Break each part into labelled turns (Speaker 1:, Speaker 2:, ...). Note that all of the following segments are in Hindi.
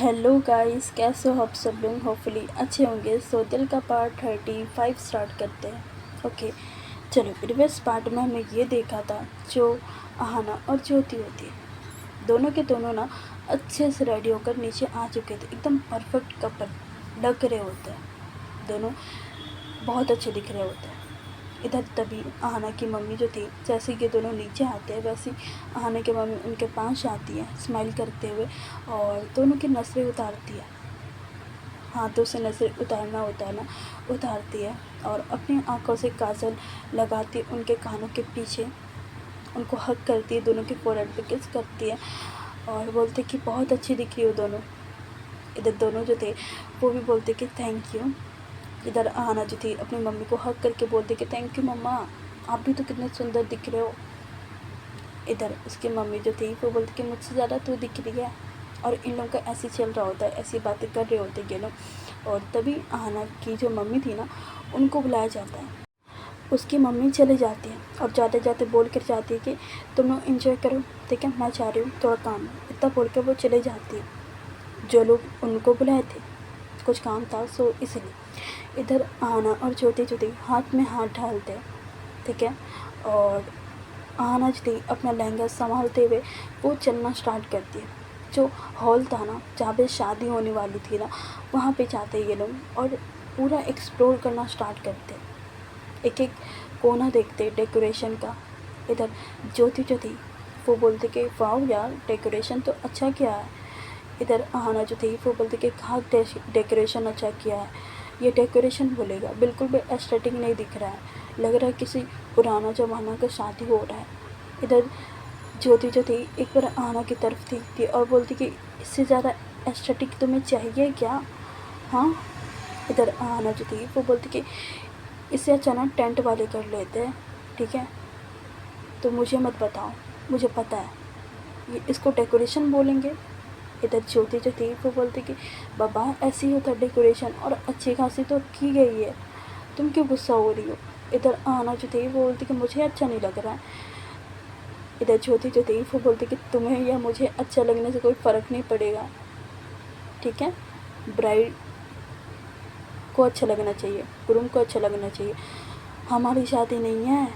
Speaker 1: हेलो गाइस, कैसे हो आप सब लोग। होपफुली अच्छे होंगे। सो दिल का पार्ट 35 स्टार्ट करते हैं। ओके, चलो। प्रीवियस पार्ट में हमने ये देखा था जो आहाना और ज्योति होती है, दोनों के दोनों ना अच्छे से रेडी होकर नीचे आ चुके थे। एकदम परफेक्ट कपल लग रहे होते हैं, दोनों बहुत अच्छे दिख रहे होते हैं। इधर तभी आहाना की मम्मी जो थी, जैसे कि दोनों नीचे आते हैं वैसे आहाना की मम्मी उनके पास आती है स्माइल करते हुए और दोनों की नज़रें उतारती है, हाथों से नज़रें उतारती है और अपनी आंखों से काजल लगाती उनके कानों के पीछे उनको हक करती है, दोनों के फोrehead पे किस करती है और बोलते कि बहुत अच्छी दिख रही हो दोनों। इधर दोनों जो थे वो भी बोलते कि थैंक यू। इधर आहाना जो थी अपनी मम्मी को हक करके बोलती कि थैंक यू मम्मा, आप भी तो कितने सुंदर दिख रहे हो। इधर उसकी मम्मी जो थी वो बोलती कि मुझसे ज़्यादा तू दिख रही है। और इन लोगों का ऐसे चल रहा होता है, ऐसी बातें कर रहे होते ये लोग। और तभी आहाना की जो मम्मी थी ना, उनको बुलाया जाता है। उसकी मम्मी चली जाती है और जाते जाते बोल कर जाती है कि तुम लोग इंजॉय करो, ठीक है, मैं जा रही हूँ, थोड़ा काम है। इतना बोल कर वो चले जाती है। जो लोग उनको बुलाए थे कुछ काम था, सो इसलिए इधर आहाना और ज्योति जो थी हाथ में हाथ डालते हैं, ठीक है। और आहाना जो थी अपना लहंगा संभालते हुए वो चलना स्टार्ट करती है। जो हॉल था ना जहाँ पे शादी होने वाली थी ना, वहाँ पे जाते ये लोग और पूरा एक्सप्लोर करना स्टार्ट करते। एक एक कोना देखते डेकोरेशन का। इधर ज्योति जो थी वो बोलते कि वाह यार, डेकोरेशन तो अच्छा किया है। इधर आहाना जो थी वो बोलती कि हाँ, डेकोरेशन अच्छा किया है। ये डेकोरेशन बोलेगा बिल्कुल भी एस्थेटिक नहीं दिख रहा है, लग रहा है किसी पुराना ज़माना का शादी हो रहा है। इधर ज्योति जो थी एक बार आहाना की तरफ देखती और बोलती कि इससे ज़्यादा एस्थेटिक तुम्हें चाहिए क्या। हाँ। इधर आहाना जो थी वो बोलती कि इससे अच्छा ना टेंट वाले कर लेते हैं, ठीक है। तो मुझे मत बताओ, मुझे पता है ये इसको डेकोरेशन बोलेंगे। इधर ज्योति जो थी वो बोलती कि बाबा ऐसे ही होता डेकोरेशन, और अच्छी खासी तो की गई है, तुम क्यों गुस्सा हो रही हो। इधर आना जो थी वो बोलती कि मुझे अच्छा नहीं लग रहा है। इधर ज्योति जो थी वो बोलती कि तुम्हें या मुझे अच्छा लगने से कोई फ़र्क नहीं पड़ेगा, ठीक है। ब्राइड को अच्छा लगना चाहिए, ग्रूम को अच्छा लगना चाहिए, हमारी शादी नहीं है।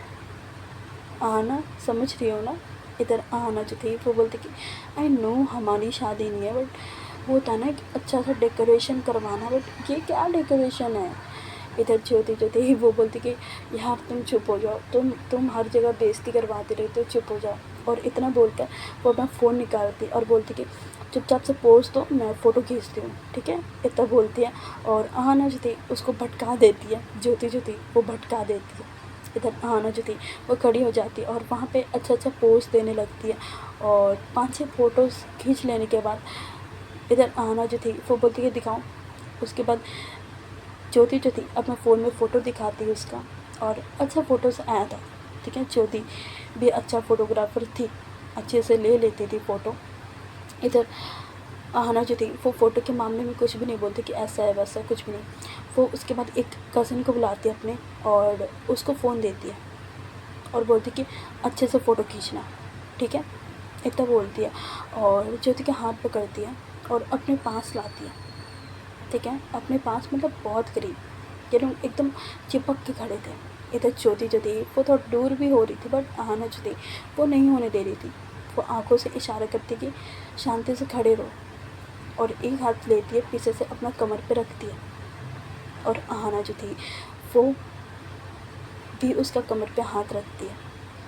Speaker 1: आना समझ रही हो ना। इधर आना जो थी वो बोलती कि आई नो हमारी शादी नहीं है, बट वो था ना एक अच्छा सा डेकोरेशन करवाना, बट ये क्या डेकोरेशन है। इधर ज्योति जो थी वो बोलती कि यार तुम चुप हो जाओ, तुम हर जगह बेइज्जती करवाते रहते हो, चुप हो जाओ। और इतना बोलकर वो अपना फ़ोन निकालती और बोलती कि चुपचाप से पोज दो, मैं फ़ोटो खींचती हूँ, ठीक है। इतना बोलती है और आहाना जो थी उसको भटका देती है, ज्योति जो थी वो भटका देती है। इधर आहाना जो थी वो खड़ी हो जाती है और वहाँ पे अच्छा अच्छा पोज देने लगती है। और 5-6 फ़ोटोज़ खींच लेने के बाद इधर आहाना जो थी वो बोलती है दिखाओ। उसके बाद ज्योति जो थी अपना फ़ोन में फ़ोटो दिखाती है उसका, और अच्छा फ़ोटोज़ आया था, ठीक है। ज्योति भी अच्छा फ़ोटोग्राफ़र थी, अच्छे से ले लेती थी फ़ोटो। इधर आहाना जो थी वो फ़ोटो के मामले में कुछ भी नहीं बोलती कि ऐसा है वैसा है, कुछ भी नहीं। वो उसके बाद एक कज़न को बुलाती है अपने और उसको फ़ोन देती है और बोलती कि अच्छे से फ़ोटो खींचना, ठीक है, इतना बोलती है। और ज्योति का हाथ पकड़ती है और अपने पास लाती है, ठीक है, अपने पास मतलब बहुत करीब। ये लोग एकदम चिपक के खड़े थे। इधर ज्योति जो थी वो थोड़ा दूर भी हो रही थी, बट आहाना जो थी वो नहीं होने दे रही थी। वो आंखों से इशारा करती कि शांति से खड़े रहो, और एक हाथ लेती है पीछे से अपना कमर पे रखती है। और आहाना जो थी वो भी उसका कमर पे हाथ रखती है,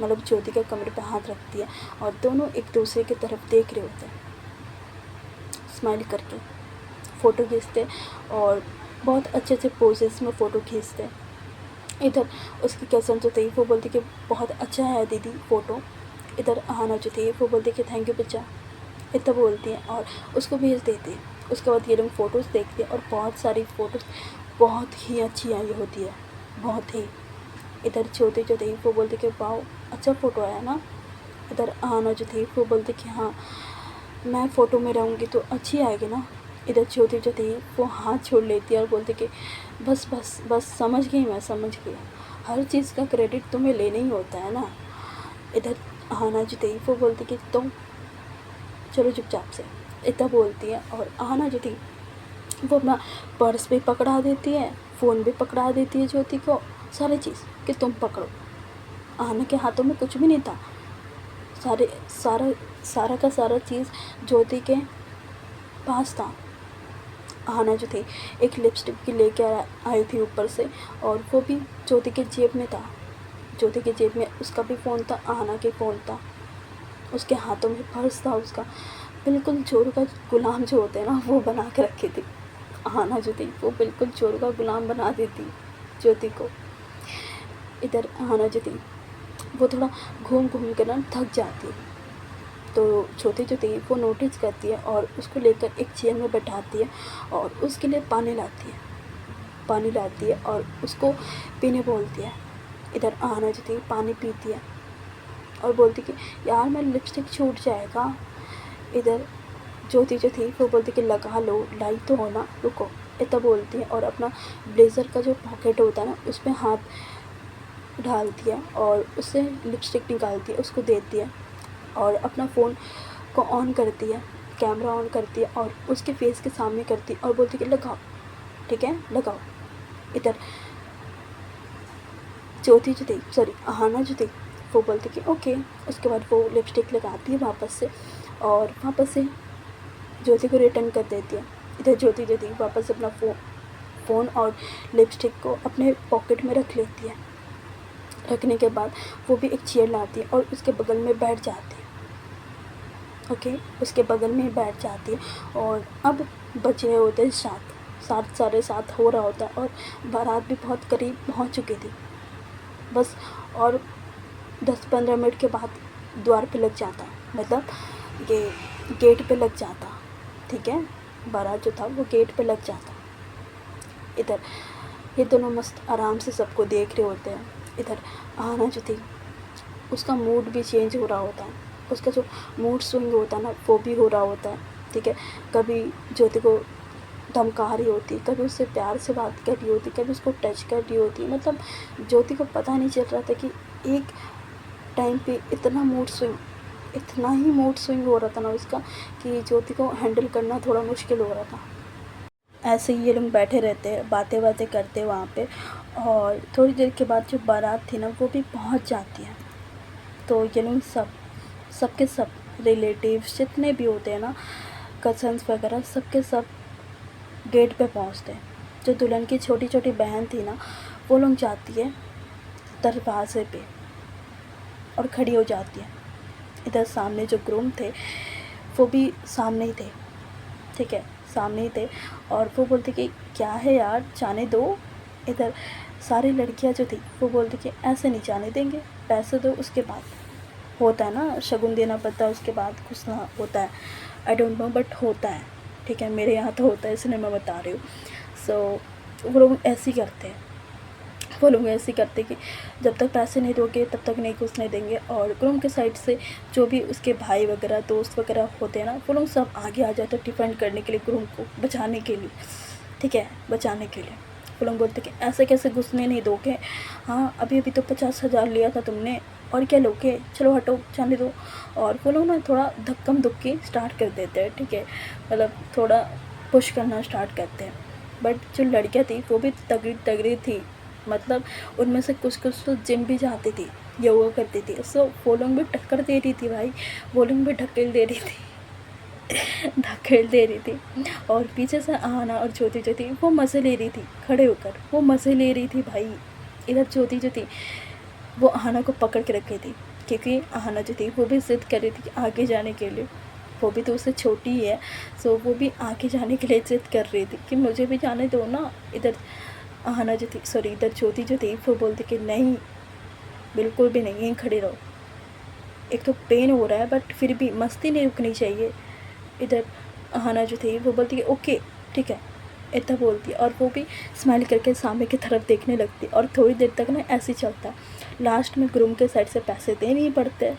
Speaker 1: मतलब ज्योति का कमर पे हाथ रखती है। और दोनों एक दूसरे की तरफ देख रहे होते हैं, स्माइल करके फ़ोटो खींचते और बहुत अच्छे से पोजेस में फ़ोटो खींचते। इधर उसकी कज़न जो थी वो बोलती कि बहुत अच्छा है दीदी फ़ोटो। इधर आहाना जो थी वो बोलती कि थैंक यू बच्चा, इतना बोलती है और उसको भेज देती है। उसके बाद ये लोग फ़ोटोज़ देखते हैं और बहुत सारी फ़ोटोज़ बहुत ही अच्छी आई होती है, बहुत ही। इधर ज्योति जो थी वो बोलती कि वाह अच्छा फ़ोटो आया ना। इधर आहाना जो थी वो बोलती कि हाँ, मैं फ़ोटो में रहूँगी तो अच्छी आएगी ना। इधर ज्योति जो थी वो हाथ छोड़ लेती है और बोलती कि बस बस बस, समझ गई, मैं समझ गई, हर चीज़ का क्रेडिट तुम्हें लेना ही होता है ना। इधर आहाना जो थी वो बोलती कि तुम चलो चुपचाप से, इतना बोलती है। और आहना जो थी वो अपना पर्स भी पकड़ा देती है, फ़ोन भी पकड़ा देती है ज्योति को, सारी चीज़ कि तुम पकड़ो। आहना के हाथों में कुछ भी नहीं था, सारा सारा का सारा चीज़ ज्योति के पास था। आहना जो थी एक लिपस्टिक भी लेके आई थी ऊपर से, और वो भी ज्योति के जेब में था। ज्योति के जेब में उसका भी फ़ोन था, आहना के फ़ोन था, उसके हाथों में पर्स था उसका। बिल्कुल चोर का गुलाम जो होते हैं ना, वो बना के रखी थी आहना जो थी, वो बिल्कुल चोर का गुलाम बना देती ज्योति को। इधर आहना जो थी वो थोड़ा घूम घूम कर ना थक जाती है, तो ज्योति जो थी वो नोटिस करती है और उसको लेकर एक चेयर में बैठाती है और उसके लिए पानी लाती है और उसको पीने बोलती है। इधर आहना जो थी पानी पीती है और बोलती कि यार मेरा लिपस्टिक छूट जाएगा। इधर ज्योति जो थी वो बोलती कि लगा लो, लाई तो हो ना, रुको, इतना बोलती है और अपना ब्लेज़र का जो पॉकेट होता है ना उसमें हाथ डालती है और उससे लिपस्टिक निकालती है, उसको देती है और अपना फ़ोन को ऑन करती है, कैमरा ऑन करती है और उसके फेस के सामने करती है और बोलती है कि लगाओ, ठीक है लगाओ। इधर ज्योति जो थी, सॉरी आहना जो थी, वो बोलती कि ओके। उसके बाद वो लिपस्टिक लगाती है वापस से और वापस से ज्योति को रिटर्न कर देती है। इधर ज्योति जो थी वापस अपना फ़ोन और लिपस्टिक को अपने पॉकेट में रख लेती है। रखने के बाद वो भी एक चेयर लाती है और उसके बगल में बैठ जाती है। ओके, उसके बगल में बैठ जाती है और अब बचे होते हैं 7, 7:30 हो रहा होता है और बारात भी बहुत करीब पहुंच चुकी थी। बस और 10-15 मिनट के बाद द्वार पे लग जाता, मतलब ये गेट पे लग जाता, ठीक है, बारात जो था वो गेट पे लग जाता। इधर ये दोनों मस्त आराम से सबको देख रहे होते हैं। इधर आहना जो थी उसका मूड भी चेंज हो रहा होता है, उसका जो मूड स्विंग होता है ना वो भी हो रहा होता है, ठीक है। कभी ज्योति को धमका रही होती, कभी उससे प्यार से बात कर रही होती, कभी उसको टच कर रही होती, मतलब ज्योति को पता नहीं चल रहा था कि एक टाइम पे इतना ही मूड स्विंग हो रहा था ना उसका कि ज्योति को हैंडल करना थोड़ा मुश्किल हो रहा था। ऐसे ही ये लोग बैठे रहते हैं, बातें करते हैं वहाँ पे, और थोड़ी देर के बाद जो बारात थी ना वो भी पहुँच जाती है। तो ये लोग सबके सब रिलेटिव्स जितने भी होते हैं ना, कज़न्स वगैरह, सबके सब गेट पे पहुँचते हैं। जो दुल्हन की छोटी छोटी बहन थी ना, वो लोग जाती है दरवाजे पे और खड़ी हो जाती है। इधर सामने जो ग्रूम थे वो भी सामने ही थे, ठीक है, सामने ही थे, और वो बोलते कि क्या है यार, जाने दो। इधर सारी लड़कियां जो थी वो बोलती कि ऐसे नहीं जाने देंगे, पैसे दो, उसके बाद होता है ना, शगुन देना पड़ता है, उसके बाद घुसना होता है। आई डोंट नो बट होता है, ठीक है, मेरे यहाँ तो होता है, इसलिए मैं बता रही हूँ। सो वो लोग ऐसे ही करते हैं, वो लोग ऐसे करते कि जब तक पैसे नहीं दोगे तब तक नहीं घुसने देंगे। और ग्रूम के साइड से जो भी उसके भाई वगैरह, दोस्त वगैरह होते हैं ना, वो लोग सब आगे आ जाते हैं डिफेंड करने के लिए, ग्रूम को बचाने के लिए, ठीक है, बचाने के लिए। वो लोग बोलते कि ऐसे कैसे घुसने नहीं दोगे, हाँ अभी तो 50,000 लिया था तुमने, और क्या लोगे, चलो हटो, जाने दो। और वो लोग ना थोड़ा धक्कम धुक्की स्टार्ट कर देते हैं, ठीक है, मतलब थोड़ा पुश करना स्टार्ट करते हैं। बट जो लड़कियाँ थी वो भी तगड़ी थी, मतलब उनमें से कुछ तो जिम भी जाती थी, योगा करती थी। सो वो लोग भी टक्कर दे रही थी भाई, वो लोग भी ढकेल दे रही थी धकेल दे रही थी। और पीछे से आहना और ज्योति जो थी वो मज़े ले रही थी, खड़े होकर वो मज़े ले रही थी भाई। इधर ज्योति जो थी वो आहना को पकड़ के रखी थी, क्योंकि आहना जो थी वो भी ज़िद कर रही थी कि आगे जाने के लिए, वो भी तो उससे छोटी ही है, सो वो भी आगे जाने के लिए ज़िद कर रही थी कि मुझे भी जाने दो ना। इधर आहना जो थी, सॉरी इधर ज्योति जो थी वो बोलती कि नहीं, बिल्कुल भी नहीं, यहीं खड़े रहो, एक तो पेन हो रहा है बट फिर भी मस्ती नहीं रुकनी चाहिए। इधर आहना जो थी वो बोलती कि ओके ठीक है, इतना बोलती है और वो भी स्माइल करके सामने की तरफ देखने लगती। और थोड़ी देर तक ना ऐसे ही चलता है, लास्ट में ग्रूम के साइड से पैसे देने ही पड़ते हैं,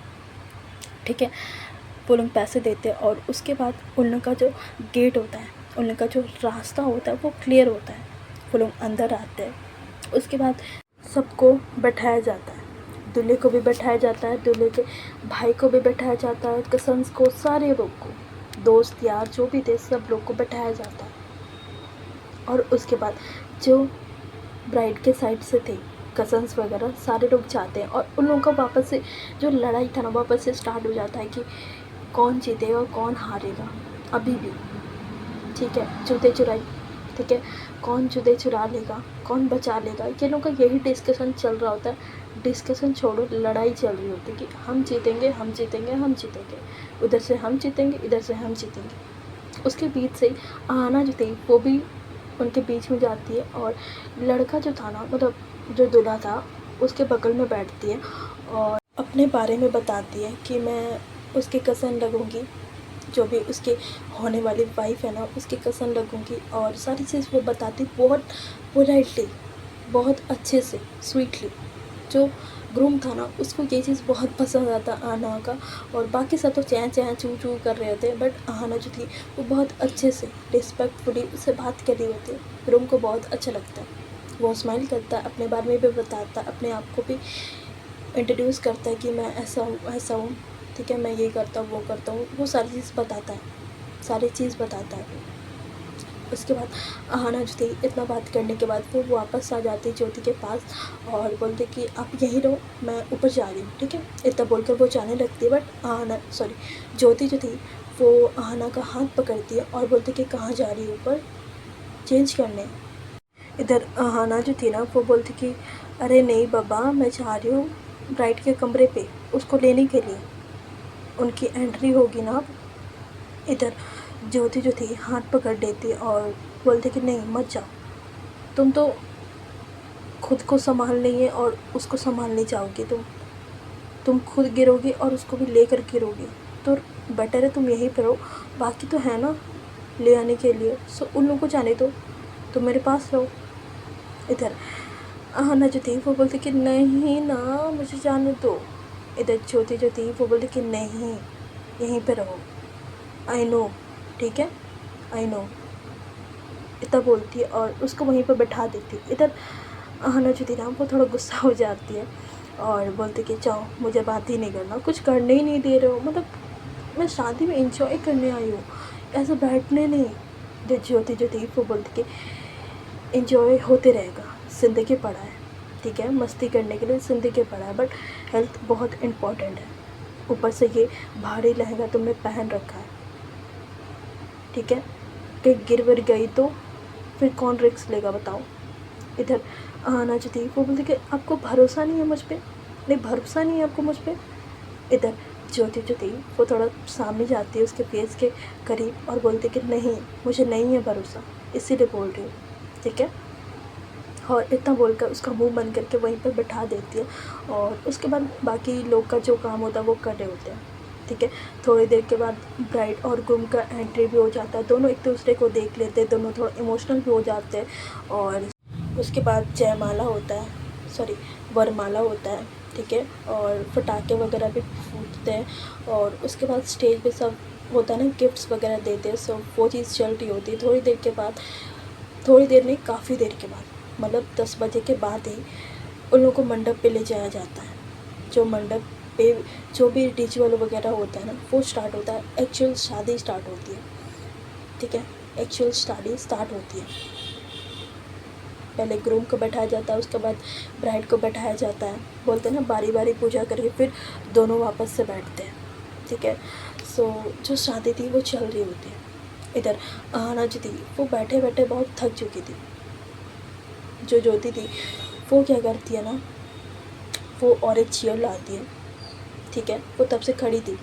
Speaker 1: ठीक है, वो लोग पैसे देते हैं और उसके बाद उन लोग का जो गेट होता है, उन लोग का जो रास्ता होता है वो क्लियर होता है, वो लोग अंदर आते हैं। उसके बाद सबको बैठाया जाता है, दूल्हे को भी बैठाया जाता है, दूल्हे के भाई को भी बैठाया जाता है, कज़न्स को, सारे लोग को, दोस्त यार जो भी थे सब लोग को बैठाया जाता है। और उसके बाद जो ब्राइड के साइड से थे कज़न्स वगैरह सारे लोग जाते हैं और उन लोगों का वापस से जो लड़ाई था ना वापस से स्टार्ट हो जाता है कि कौन जीतेगा और कौन हारेगा। अभी भी ठीक है, जूते चुराई, ठीक है, कौन जूते चुरा लेगा, कौन बचा लेगा, ये लोगों का यही डिस्कशन चल रहा होता है। डिस्कशन छोड़ो, लड़ाई चल रही होती है कि हम जीतेंगे, हम जीतेंगे, हम जीतेंगे, उधर से हम जीतेंगे, इधर से हम जीतेंगे। उसके बीच से आना जो थी वो भी उनके बीच में जाती है और लड़का जो था ना, मतलब जो दूल्हा था उसके बगल में बैठती है और अपने बारे में बताती है कि मैं उसकी कज़न लगूँगी, जो भी उसकी होने वाली वाइफ है ना उसकी कज़न लगूँगी। और सारी चीज़ वो बताती बहुत पोलाइटली, बहुत अच्छे से, स्वीटली। जो ग्रूम था ना उसको ये चीज़ बहुत पसंद आता आना का, और बाकी सब तो चैं चैं चू चू कर रहे थे, बट आना जो थी वो बहुत अच्छे से रिस्पेक्टफुली उससे बात कर रही होती है। ग्रूम को बहुत अच्छा लगता है, वो स्माइल करता है, अपने बारे में भी बताता है, अपने आप को भी इंट्रोड्यूस करता है कि मैं ऐसा हूँ, ऐसा हूँ, ठीक है, मैं ये करता हूँ, वो करता हूँ, वो सारी चीज़ बताता है, सारी चीज़ बताता है। उसके बाद आहाना जो थी इतना बात करने के बाद वो वापस आ जाती ज्योति के पास और बोलते कि आप यहीं रहो, मैं ऊपर जा रही हूँ, ठीक है। इतना बोलकर वो जाने लगती है, बट आहाना ज्योति जो थी वो आहाना का हाथ पकड़ती है और बोलती कि कहाँ जा रही है, ऊपर चेंज करने। इधर आहाना जो थी ना वो बोलती कि अरे नहीं बाबा, मैं जा रही हूँ ब्राइड के कमरे पे उसको लेने के लिए, उनकी एंट्री होगी ना अब। इधर ज्योति जो थी हाथ पकड़ लेती और बोलती कि नहीं मत जाओ, तुम तो खुद को संभाल नहीं है और उसको संभाल नहीं चाहोगी, तुम खुद गिरोगी और उसको भी लेकर गिरोगी, तो बेटर है तुम यहीं पर रहो, बाकी तो है ना ले आने के लिए, सो उन लोगों को जाने दो, तुम मेरे पास रहो। इधर आहाना जो थी वो बोलती कि नहीं ना, मुझे जाने दो। इधर ज्योति जो थी वो बोलती कि नहीं, यहीं पे रहो, आई नो, ठीक है, आई नो, इतना बोलती है और उसको वहीं पर बैठा देती है। इधर आहाना जो थी ना वो थोड़ा गुस्सा हो जाती है और बोलती कि जाओ, मुझे बात ही नहीं करना, कुछ करने ही नहीं दे रहे हो, मतलब मैं शादी में इंजॉय करने आई हूँ, ऐसे बैठने नहीं। इधर ज्योति जो थी वो बोलती कि इंजॉय होते रहेगा, ज़िंदगी पड़ा है, ठीक है, मस्ती करने के लिए ज़िंदगी पड़ा है, बट हेल्थ बहुत इम्पॉर्टेंट है। ऊपर से ये भारी लहंगा तुमने पहन रखा है, ठीक है, कि गिर विर गई तो फिर कौन रिस्क लेगा बताओ। इधर आना जो थी वो बोलती कि आपको भरोसा नहीं है मुझ पर, नहीं भरोसा नहीं है आपको मुझ पर। इधर ज्योति जो थी वो थोड़ा सामने जाती है उसके फेस के करीब और बोलती कि नहीं, मुझे नहीं है भरोसा, इसीलिए बोल रही हूँ, ठीक है। और इतना बोलकर उसका मुंह बंद करके वहीं पर बैठा देती है और उसके बाद बाकी लोग का जो काम होता है वो कर रहे होते हैं, ठीक है। थोड़ी देर के बाद ब्राइड और ग्रूम का एंट्री भी हो जाता है, दोनों एक दूसरे को देख लेते हैं, दोनों थोड़ा इमोशनल भी हो जाते हैं। और उसके बाद जयमाला होता है, सॉरी वरमाला होता है, ठीक है, और पटाखे वगैरह भी फूटते हैं और उसके बाद स्टेज पे सब होता है ना, गिफ्ट्स वगैरह देते हैं, सब वो चीज़ चल रही होती है। थोड़ी देर के बाद, थोड़ी देर नहीं काफ़ी देर के बाद, मतलब 10 बजे के बाद ही उन लोगों को मंडप पे ले जाया जाता है। जो मंडप पे जो भी रिचुअल वगैरह होता है ना वो स्टार्ट होता है, एक्चुअल शादी स्टार्ट होती है, ठीक है, एक्चुअल शादी स्टार्ट होती है। पहले ग्रूम को बैठाया जाता है, उसके बाद ब्राइड को बैठाया जाता है, बोलते हैं ना बारी बारी पूजा करके फिर दोनों वापस से बैठते हैं, ठीक है। सो जो शादी थी वो चल रही होती है। इधर आहाना जो थी वो बैठे बैठे बहुत थक चुकी थी। जो ज्योति थी वो क्या करती है ना, वो और एक चेयर लाती है, ठीक है, वो तब से खड़ी थी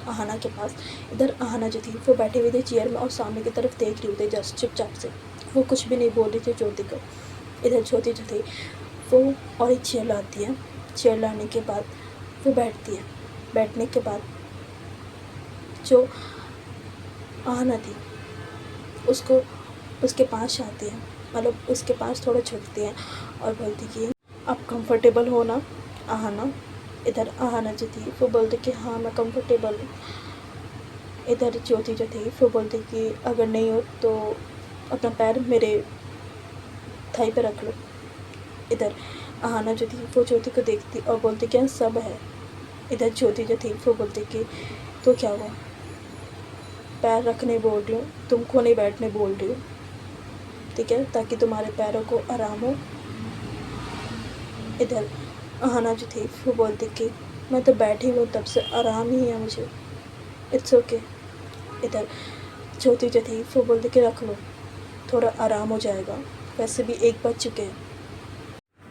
Speaker 1: आहाना के पास। इधर आहाना जो थी वो बैठी हुई थी चेयर में और सामने की तरफ देख रही होती जस्ट चुपचाप से, वो कुछ भी नहीं बोल रही थी ज्योति को। इधर ज्योति जो थी वो और एक चेयर लाती है, चेयर लाने के बाद वो बैठती है। बैठने के बाद जो आहाना थी उसको उसके पास आती है, मतलब उसके पास थोड़ा झुकती है और बोलती कि आप कंफर्टेबल हो ना आहाना। इधर आहाना जो थी वो बोलती कि हाँ मैं कंफर्टेबल हूँ। इधर ज्योति जो थी वो बोलती कि अगर नहीं हो तो अपना पैर मेरे थाई पे रख लो। इधर आहाना जो थी वो ज्योति को देखती और बोलती क्या सब है। इधर ज्योति जो थी वो बोलती कि तो क्या हुआ, पैर रखने बोल रही हूँ, तुमको नहीं बैठने बोल रही हूँ, ठीक है, ताकि तुम्हारे पैरों को आराम हो। इधर अहाना जो थी वो बोलती कि मैं तो बैठी हूँ तब से, आराम ही है मुझे, इट्स ओके। इधर ज्योति जो थी वो बोलती कि रख लो, थोड़ा आराम हो जाएगा, वैसे भी 1 बज चुके हैं।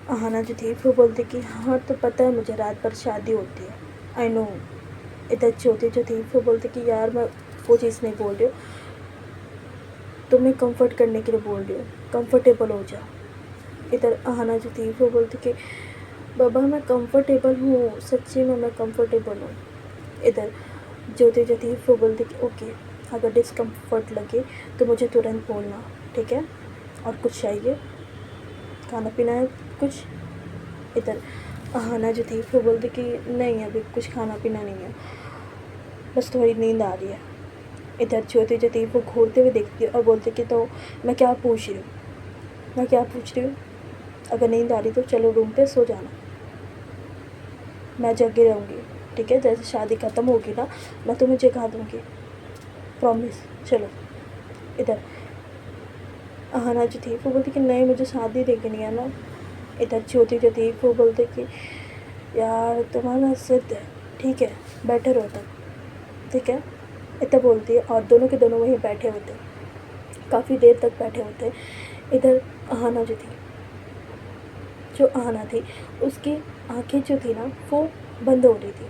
Speaker 1: अहाना जो थी वो बोलती कि हाँ तो पता है मुझे, रात भर शादी होती है, आई नो। इधर ज्योति जो थी वो बोलती कि यार मैं वो चीज़ नहीं बोल रही हूँ, तुम्हें कंफर्ट करने के लिए बोल रही हूँ, कंफर्टेबल हो जा। इधर अहाना जो थी वो बोलती कि बाबा मैं कंफर्टेबल हूँ, सच्ची में मैं कंफर्टेबल हूँ। इधर ज्योति जो थी वो बोलती कि ओके, अगर डिस्कम्फर्ट लगे तो मुझे तुरंत बोलना, ठीक है, और कुछ चाहिए, खाना पीना है कुछ। इधर अहाना जो थी वो बोलती कि नहीं अभी कुछ खाना पीना नहीं है, बस थोड़ी नींद आ रही है। इधर ज्योति जो थी वो घूरते हुए देखती है और बोलती कि तो मैं क्या पूछ रही हूँ, मैं क्या पूछ रही हूँ, अगर नींद आ रही तो चलो रूम पे सो जाना, मैं जगी रहूँगी, ठीक है, जैसे शादी ख़त्म होगी ना मैं तुम्हें जगा दूँगी, प्रॉमिस, चलो। इधर अहाना जो थी वो बोलती कि नहीं मुझे शादी देखनी है ना। इधर ज्योति जो थी वो बोलती कि यार तुम्हारा सिद्ध है, ठीक है, बैठे रहो तब, ठीक है, इतना बोलती है। और दोनों के दोनों वहीं बैठे होते हैं, काफ़ी देर तक बैठे होते हैं। इधर अहाना जो थी, जो अहाना थी उसकी आंखें जो थी ना वो बंद हो रही थी,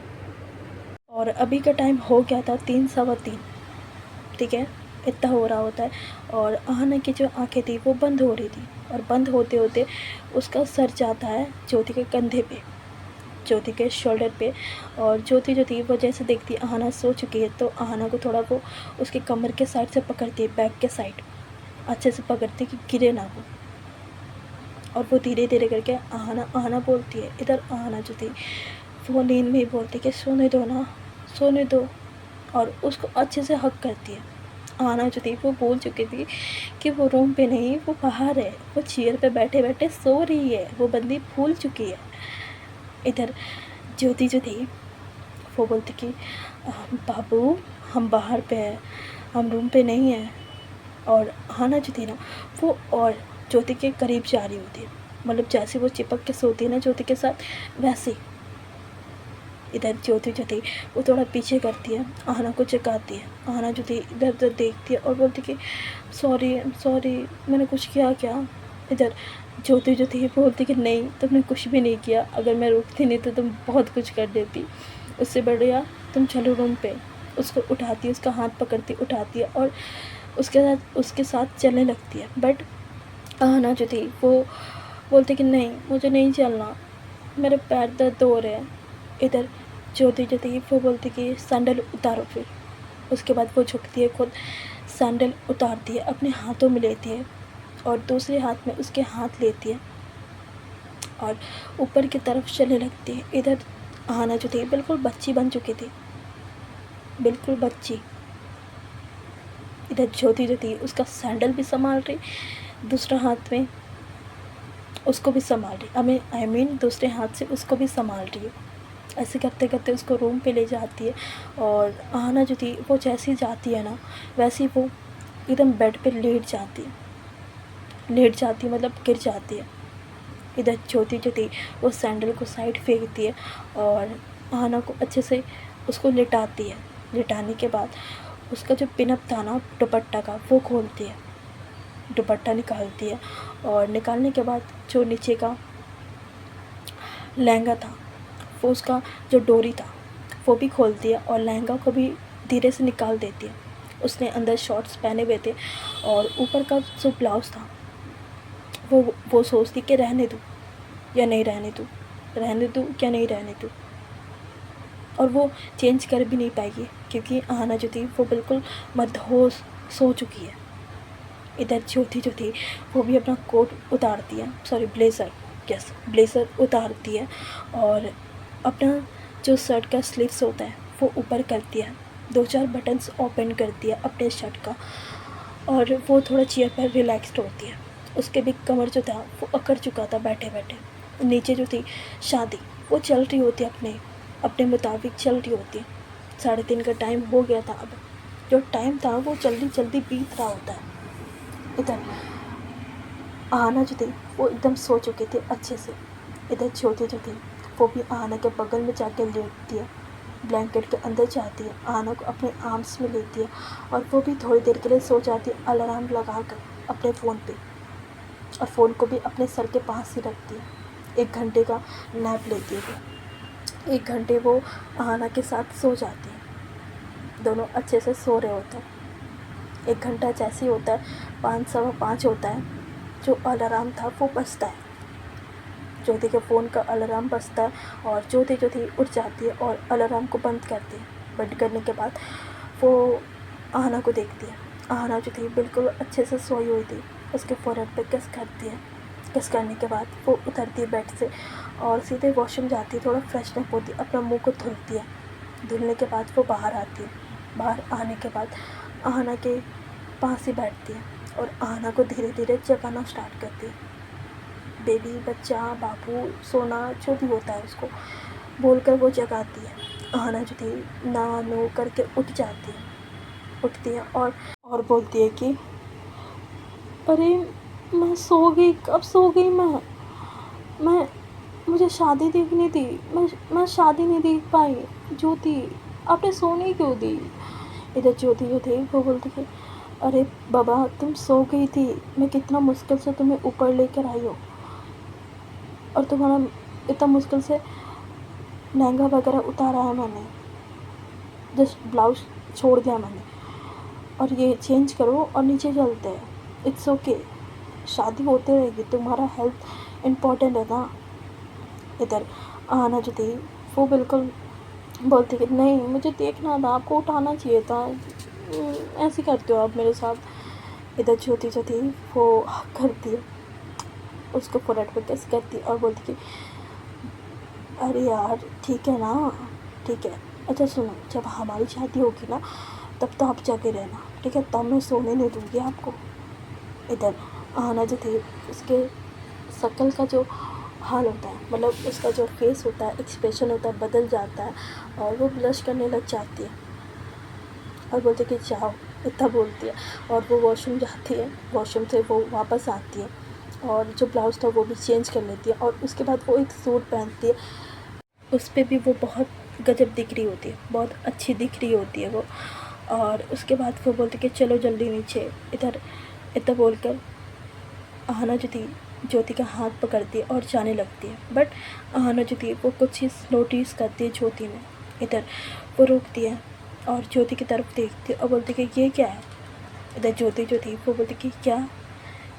Speaker 1: और अभी का टाइम हो गया था 3 सवा 3, ठीक है, इतना हो रहा होता है। और अहाना की जो आंखें थी वो बंद हो रही थी, और बंद होते होते उसका सर जाता है ज्योति के कंधे पे, ज्योति के शोल्डर पे। और ज्योति जो थी वो जैसे देखती अहाना सो चुकी है तो अहाना को थोड़ा वो उसके कमर के साइड से पकड़ती है, बैक के साइड अच्छे से पकड़ती कि गिरे ना वो। और वो धीरे धीरे करके अहाना अहाना बोलती है। इधर अहाना जो थी वो नींद में ही बोलती कि सोने दो ना, सोने दो, और उसको अच्छे से हक करती है। अहाना जो थी वो बोल चुकी थी कि वो रूम पे नहीं, वो बाहर है, वो चेयर पे बैठे बैठे सो रही है, वो बंदी भूल चुकी है। इधर ज्योति जो थी वो बोलती कि बाबू हम बाहर पे हैं, हम रूम पे नहीं हैं। और अहाना जो थी ना वो और ज्योति के करीब जा रही होती है, मतलब जैसे वो चिपक के सोती है ना ज्योति के साथ, वैसे। इधर ज्योति जो थी वो थोड़ा पीछे करती है, अहाना को जगाती है। अहाना जो थी इधर उधर देखती है और बोलती कि सॉरी सॉरी, मैंने कुछ किया क्या। इधर ज्योति जो थी बोलती कि नहीं तुमने कुछ भी नहीं किया, अगर मैं रुकती नहीं तो तुम बहुत कुछ कर देती, उससे बढ़िया तुम चलो रूम पे। उसको उठाती है, उसका हाथ पकड़ती उठाती है और उसके साथ चलने लगती है। बट अहाना जो थी वो बोलती कि नहीं मुझे नहीं चलना, मेरे पैर दर्द हो रहे हैं। इधर ज्योति जो थी वो बोलती कि सैंडल उतारो फिर। उसके बाद वो झुकती है, खुद सैंडल उतारती है, अपने हाथों में लेती है और दूसरे हाथ में उसके हाथ लेती है और ऊपर की तरफ चलने लगती है। इधर अहाना जो थी बिल्कुल बच्ची बन चुकी थी, बिल्कुल बच्ची। इधर ज्योति जो थी उसका सैंडल भी संभाल रही, दूसरा हाथ में उसको भी संभाल रही, आई मीन दूसरे हाथ से उसको भी संभाल रही है। ऐसे करते करते उसको रूम पे ले जाती है। और अहाना जो थी वो जैसे ही जाती है ना वैसे ही वो एकदम बेड पे लेट जाती है, लेट जाती है मतलब गिर जाती है। इधर ज्योति जो थी वो सैंडल को साइड फेंकती है और अहाना को अच्छे से उसको लिटाती है। लिटाने के बाद उसका जो पिनअप था ना दुपट्टा का वो खोलती है, दुपट्टा निकालती है। और निकालने के बाद जो नीचे का लहंगा था वो उसका जो डोरी था वो भी खोलती है और लहंगा को भी धीरे से निकाल देती है। उसने अंदर शॉर्ट्स पहने हुए थे और ऊपर का जो ब्लाउज़ था वो सोचती कि रहने दूँ या नहीं रहने दूँ, रहने दूँ या नहीं रहने दूँ। और वो चेंज कर भी नहीं पाएगी क्योंकि अहाना जो थी वो बिल्कुल मदहोश सो चुकी है। इधर ज्योति जो थी वो भी अपना कोट उतारती है, सॉरी ब्लेज़र, यस ब्लेज़र उतारती है और अपना जो शर्ट का स्लीव्स होता है वो ऊपर करती है, 2-4 बटन्स ओपन करती है अपने शर्ट का और वो थोड़ा चेयर पर रिलैक्स्ड होती है। उसके भी कमर जो था वो अकड़ चुका था बैठे बैठे। नीचे जो थी शादी वो चल रही होती है, अपने अपने मुताबिक चल रही होती है। 3:30 का टाइम हो गया था अब। जो टाइम था वो जल्दी जल्दी बीत रहा होता है। इधर आहाना जो थी वो एकदम सो चुके थे अच्छे से। इधर ज्योति जो थी वो भी आहाना के बगल में जाकर लेटती है, ब्लैंकेट के अंदर जाती है, आहाना को अपने आर्म्स में लेती है और वो भी थोड़ी देर के लिए सो जाती है अलार्म लगा कर अपने फ़ोन पे, और फ़ोन को भी अपने सर के पास ही रखती है। 1 घंटे का नैप लेती है वो। 1 घंटे वो आहाना के साथ सो जाती है, दोनों अच्छे से सो रहे होते हैं। 1 घंटा जैसे ही होता है, 5 सवा 5 होता है, जो अलार्म था वो बजता है। ज्योति के फ़ोन का अलार्म बजता है और ज्योति जो थी उठ जाती है और अलार्म को बंद करती है। बंद करने के बाद वो आहाना को देखती है। आहाना जो थी बिल्कुल अच्छे से सोई हुई थी, उसके फोrehead पे किस करती है। किस करने के बाद वो उतरती है बेड से और सीधे वॉशरूम जाती है, थोड़ा फ्रेशनअप होती है, अपना मुँह को धुलती है। धुलने के बाद वो बाहर आती है। बाहर आने के बाद आहाना के पास ही बैठती है और आहाना को धीरे धीरे जगाना स्टार्ट करती है। बेबी, बच्चा, बाबू, सोना, जो भी होता है उसको बोलकर वो जगाती है। आहाना जो थी ना नो करके उठ जाती है, उठती है और बोलती है कि अरे मैं सो गई, कब सो गई मैं मुझे शादी देखनी थी, मैं शादी नहीं देख पाई। ज्योति, आपने सोने क्यों दी। इधर ज्योति जो थी वो बोलती है अरे बाबा, तुम सो गई थी, मैं कितना मुश्किल से तुम्हें ऊपर लेकर आई हूँ और तुम्हारा इतना मुश्किल से लहंगा वगैरह उतारा है मैंने, जस्ट ब्लाउज छोड़ दिया मैंने, और ये चेंज करो और नीचे चलते हैं। इट्स ओके, शादी होते रहेगी, तुम्हारा हेल्थ इम्पोर्टेंट है ना। इधर आना जो थी वो बिल्कुल बोलती कि नहीं, मुझे देखना था, आपको उठाना चाहिए था, ऐसे करते हो आप मेरे साथ। इधर ज्योति जो थी वो करती है, उसको फोrehead पे किस करती है और बोलती कि अरे यार ठीक है ना, ठीक है, अच्छा सुनो, जब हमारी शादी होगी ना तब तो आप जगे रहना, ठीक है, तब मैं सोने नहीं दूँगी आपको। इधर आना जो थी उसके शक्ल का जो हाल होता है, मतलब उसका जो फेस होता है, एक्सप्रेशन होता है, बदल जाता है और वो ब्लश करने लग जाती है और बोलती कि जाओ, इतना बोलती है और वो वॉशरूम जाती है। वॉशरूम से वो वापस आती है और जो ब्लाउज़ था वो भी चेंज कर लेती है और उसके बाद वो एक सूट पहनती है। उस पर भी वो बहुत गजब दिख रही होती है, बहुत अच्छी दिख रही होती है वो। और उसके बाद वो बोलती कि चलो जल्दी नीचे। इधर इतना बोलकर आहाना जो थी ज्योति का हाथ पकड़ती है और जाने लगती है, बट आहाना जो थी वो कुछ चीज़ नोटिस करती है ज्योति में। इधर वो रुकती है और ज्योति की तरफ देखती है और बोलती कि ये क्या है। इधर ज्योति जो थी वो बोलती कि क्या।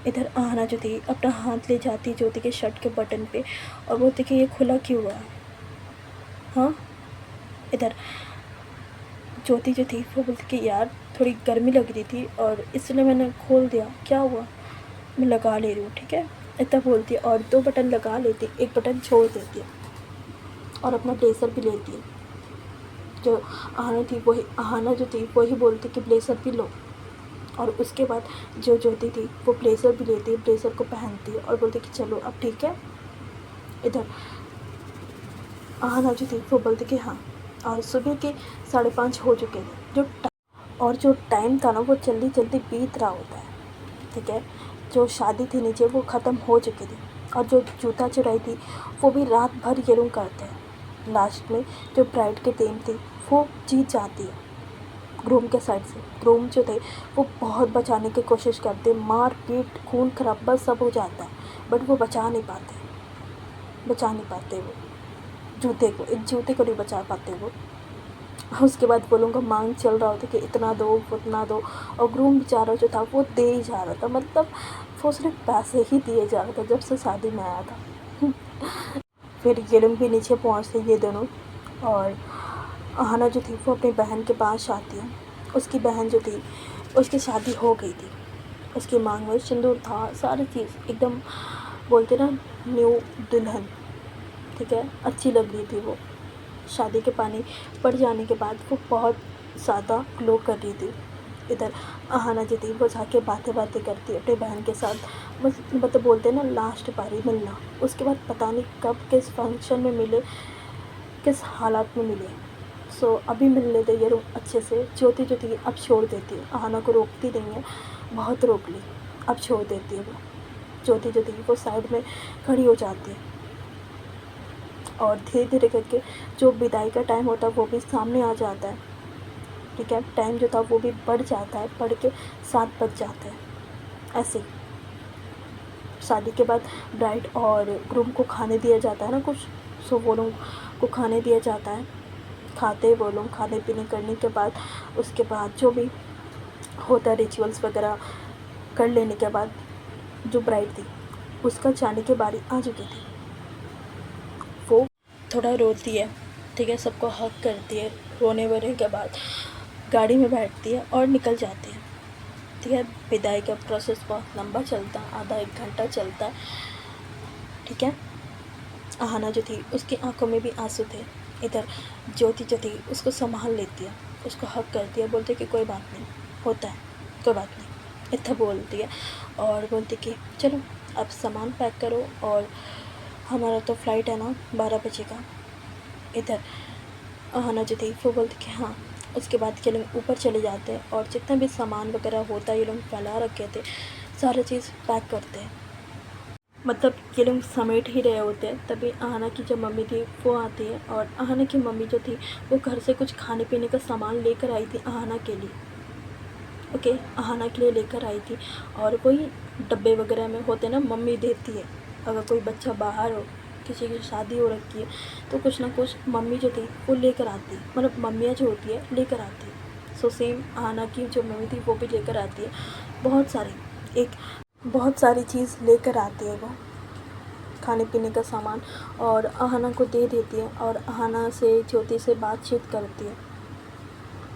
Speaker 1: इधर आहाना जो थी अपना हाथ ले जाती है ज्योति के शर्ट के बटन पे और बोलती कि ये खुला क्यों हुआ है, हाँ। इधर ज्योति जो थी वो बोलती कि यार थोड़ी गर्मी लग रही थी और इसलिए मैंने खोल दिया, क्या हुआ, मैं लगा ले रही हूँ, ठीक है, इतना बोलती है और 2 बटन लगा लेती है, 1 बटन छोड़ देती है और अपना ब्लेज़र भी लेती है। जो आहाना जो थी वही बोलती कि ब्लेज़र भी लो, और उसके बाद जो ज्योति थी वो ब्लेज़र भी लेती है, ब्लेज़र को पहनती है और बोलती कि चलो अब ठीक है। इधर आहाना जो थी वो बोलती कि हाँ, और सुबह के 5:30 हो चुके थे। जो टाइम था ना वो जल्दी जल्दी बीत रहा होता है, ठीक है। जो शादी थी नीचे वो ख़त्म हो चुकी थी और जो जूता चुराई थी वो भी रात भर ये लोग करते हैं। लास्ट में जो ब्राइड की टीम थी वो जीत जाती है ग्रूम के साइड से। ग्रूम जो थे वो बहुत बचाने की कोशिश करते, मार पीट, खून खराबा सब हो जाता है, बट वो बचा नहीं पाते वो जूते को, एक जूते को नहीं बचा पाते वो। उसके बाद वो लोगों का मांग चल रहा होता कि इतना दो, उतना दो, और ग्रूम बेचारा जो था वो दे ही जा रहा था, मतलब वो सिर्फ पैसे ही दिए जा रहा था जब से शादी में आया था। फिर ये लोग भी नीचे पहुँचते ये दोनों, और आहाना जो थी वो अपनी बहन के पास आती है। उसकी बहन जो थी उसकी शादी हो गई थी, उसकी मांग में सिंदूर था, सारी चीज़ एकदम बोलते ना न्यू दुल्हन, ठीक है, अच्छी लग रही थी वो। शादी के पानी पड़ जाने के बाद वो बहुत ज़्यादा ग्लो कर रही थी। इधर आहाना जो थी वो जाके बातें करती अपनी बहन के साथ, बस मतलब बोलते हैं ना लास्ट बारी मिलना। उसके बाद पता नहीं कब किस फंक्शन में मिले, किस हालात में मिले, सो अभी मिल लेते ये लोग अच्छे से। ज्योति जो थी अब छोड़ देती है, अहाना को रोकती नहीं है, बहुत रोक ली, अब छोड़ देती है वो। ज्योति जो थी वो साइड में खड़ी हो जाती है और धीरे धीरे करके जो विदाई का टाइम होता है वो भी सामने आ जाता है। ठीक है, टाइम जो था वो भी बढ़ जाता है, बढ़ के 7 बज जाते हैं। ऐसे ही शादी के बाद ब्राइड और ग्रूम को खाने दिया जाता है ना कुछ, सो वो लोग को खाने दिया जाता है। खाते वो लोग, खाने पीने करने के बाद उसके बाद जो भी होता है रिचुअल्स वगैरह कर लेने के बाद जो ब्राइड थी उसका जाने की बारी आ चुकी थी। वो थोड़ा रोती है, ठीक है, सबको हक करती है, रोने वोने के बाद गाड़ी में बैठती है और निकल जाती है। ठीक है, विदाई का प्रोसेस बहुत लंबा चलता है, आधा 1 घंटा चलता है। ठीक है, अहाना जो थी उसकी आंखों में भी आंसू थे। इधर ज्योति जो थी उसको संभाल लेती है, उसको हक करती है, बोलती है कि कोई बात नहीं, होता है, कोई बात नहीं, इतना बोलती है। और बोलती कि चलो अब सामान पैक करो, और हमारा तो फ़्लाइट है ना 12 बजे का। इधर अहाना जो थी वो बोलती कि हाँ। उसके बाद ये लोग ऊपर चले जाते हैं और जितना भी सामान वगैरह होता है ये लोग फैला रखे थे, सारा चीज़ पैक करते हैं। मतलब ये लोग समेट ही रहे होते हैं, तभी अहाना की जो मम्मी थी वो आती है। और अहाना की मम्मी जो थी वो घर से कुछ खाने पीने का सामान लेकर आई थी अहाना के लिए। ओके, अहाना के लिए लेकर आई थी, और वही डब्बे वगैरह में होते ना, मम्मी देती है। अगर कोई बच्चा बाहर हो, किसी की शादी हो रखी है, तो कुछ ना कुछ मम्मी जो थी वो लेकर आती है, मतलब मम्मियाँ जो होती है लेकर आती है। सो सेम अहाना की जो मम्मी थी वो भी लेकर आती है, बहुत सारी चीज़ लेकर आती है वो, खाने पीने का सामान, और अहाना को दे देती है और अहाना से ज्योति से बातचीत करती है।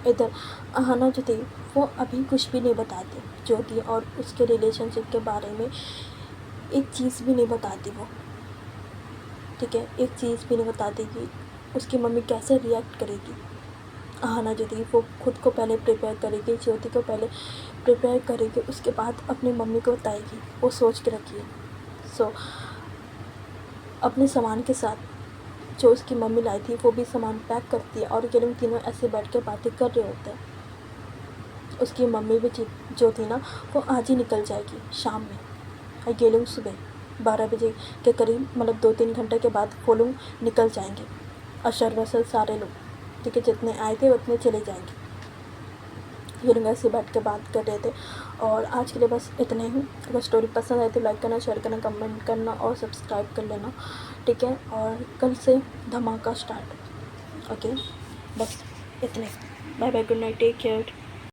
Speaker 1: इधर अहाना जो थी वो अभी कुछ भी नहीं बताती ज्योति और उसके रिलेशनशिप के बारे में, एक चीज़ भी नहीं बताती वो। ठीक है, एक चीज़ भी नहीं बताती कि उसकी मम्मी कैसे रिएक्ट करेगी। अहाना जो थी वो खुद को पहले प्रिपेयर करेगी, ज्योति को पहले प्रिपेयर करेगी, उसके बाद अपनी मम्मी को बताएगी, वो सोच के रखिए। सो अपने सामान के साथ जो उसकी मम्मी लाई थी वो भी सामान पैक करती है, और ये लोग तीनों ऐसे बैठ के बातें कर रहे होते हैं। उसकी मम्मी भी जो थी ना वो आज ही निकल जाएगी शाम में, और ये लोग सुबह 12 बजे के करीब, मतलब 2-3 घंटे के बाद वो लोग निकल जाएंगे। अशर वशर सारे लोग, ठीक है, जितने आए थे उतने चले जाएंगे। ये लोग ऐसे बैठ के बात कर रहे थे। और आज के लिए बस इतने ही। अगर स्टोरी पसंद आए तो लाइक करना, शेयर करना, कमेंट करना और सब्सक्राइब कर लेना। ठीक है, और कल से धमाका स्टार्ट। ओके, बस इतने। Bye bye, good night, take care.